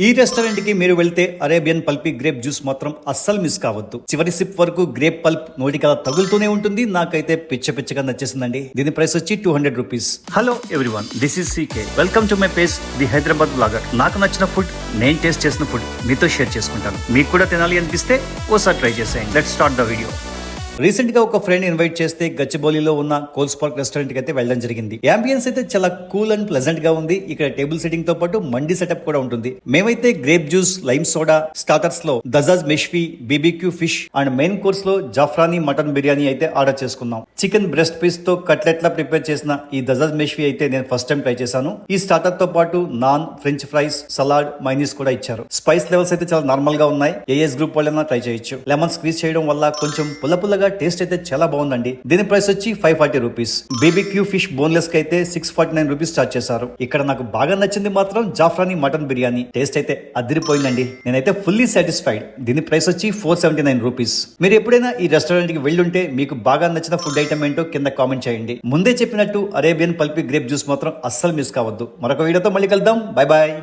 ఈ రెస్టారెంట్ కి మీరు వెళ్తే అరేబియన్ పల్పీ గ్రేప్ జ్యూస్ మాత్రం అస్సలు మిస్ కావద్దు. చివరి సిప్ వరకు గ్రేప్ పల్ప్ నోటికి అలా తగులుతూనే ఉంటుంది. నాకైతే పిచ్చగా నచ్చేసిందండి. దీని ప్రైస్ వచ్చి 200 rupees. Hello everyone, this is CK. Welcome to my page the Hyderabad blogger. నాకు నచ్చిన ఫుడ్, నేను టేస్ట్ చేసిన ఫుడ్ మీతో షేర్ చేసుకుంటాను. మీకు కూడా తినాలి అనిపిస్తే ఓసారి ట్రై చేసేయండి. Let's start the video. Recent గా ఒక ఫ్రెండ్ ఇన్వైట్ చేస్తే గచ్చిబౌలిలో ఉన్న కోల్స్ పార్క్ రెస్టారెంట్ కి అయితే వెళ్ళడం జరిగింది. యాంబియన్స్ అయితే చాలా కూల్ అండ్ ప్లెజెంట్ గా ఉంది. ఇక్కడ టేబుల్ సెట్టింగ్ తో పాటు మండి సెటప్ కూడా ఉంటుంది. మేమైతే grape juice, lime soda, starters లో దజాజ్ మెష్వీ, BBQ fish and main course లో జాఫ్రానీ మటన్ బిర్యానీ అయితే ఆర్డర్ చేసుకున్నాం. చికెన్ బ్రెస్ట్ పీస్ తో కట్లెట్లా ప్రిపేర్ చేసిన ఈ దజాజ్ మెష్వీ అయితే నేను ఫస్ట్ టైం ట్రై చేశాను. ఈ స్టార్టర్ తో పాటు non, French fries, salad, mayonnaise కూడా ఇచ్చారు. స్పైస్ లెవెల్స్ అయితే చాలా నార్మల్ గా ఉన్నాయి. ఏఎస్ గ్రూప్ వాళ్ళైనా ట్రై చేయొచ్చు. లెమన్ స్క్వీజ్ చేయడం వల్ల కొంచెం పుల్లగా టేస్ట్ అయితే చాలా బాగుందండి. దీని ప్రైస్ వచ్చి 540 రూపీస్. బీబీక్యూ ఫిష్ బోన్లెస్ కి అయితే 649 రూపీస్ చార్జ్ చేశారు. ఇక్కడ నాకు బాగా నచ్చింది మాత్రం జాఫ్రానీ మటన్ బిర్యానీ. టేస్ట్ అయితే అదిరిపోయిందండి. నేనైతే ఫుల్లీ సాటిస్ఫైడ్. దీని ప్రైస్ వచ్చి 479 రూపీస్. మీరు ఎప్పుడైనా ఈ రెస్టారెంట్ కి వెళ్ళుంటే మీకు బాగా నచ్చిన ఫుడ్ ఐటమ్ ఏంటో కింద కామెంట్ చేయండి. ముందే చెప్పినట్టు అరేబియన్ పల్పీ గ్రేప్ జ్యూస్ మాత్రం అస్సలు మిస్ కావద్దు. మరొక వీడియోతో మళ్ళీ కలుద్దాం. Bye bye.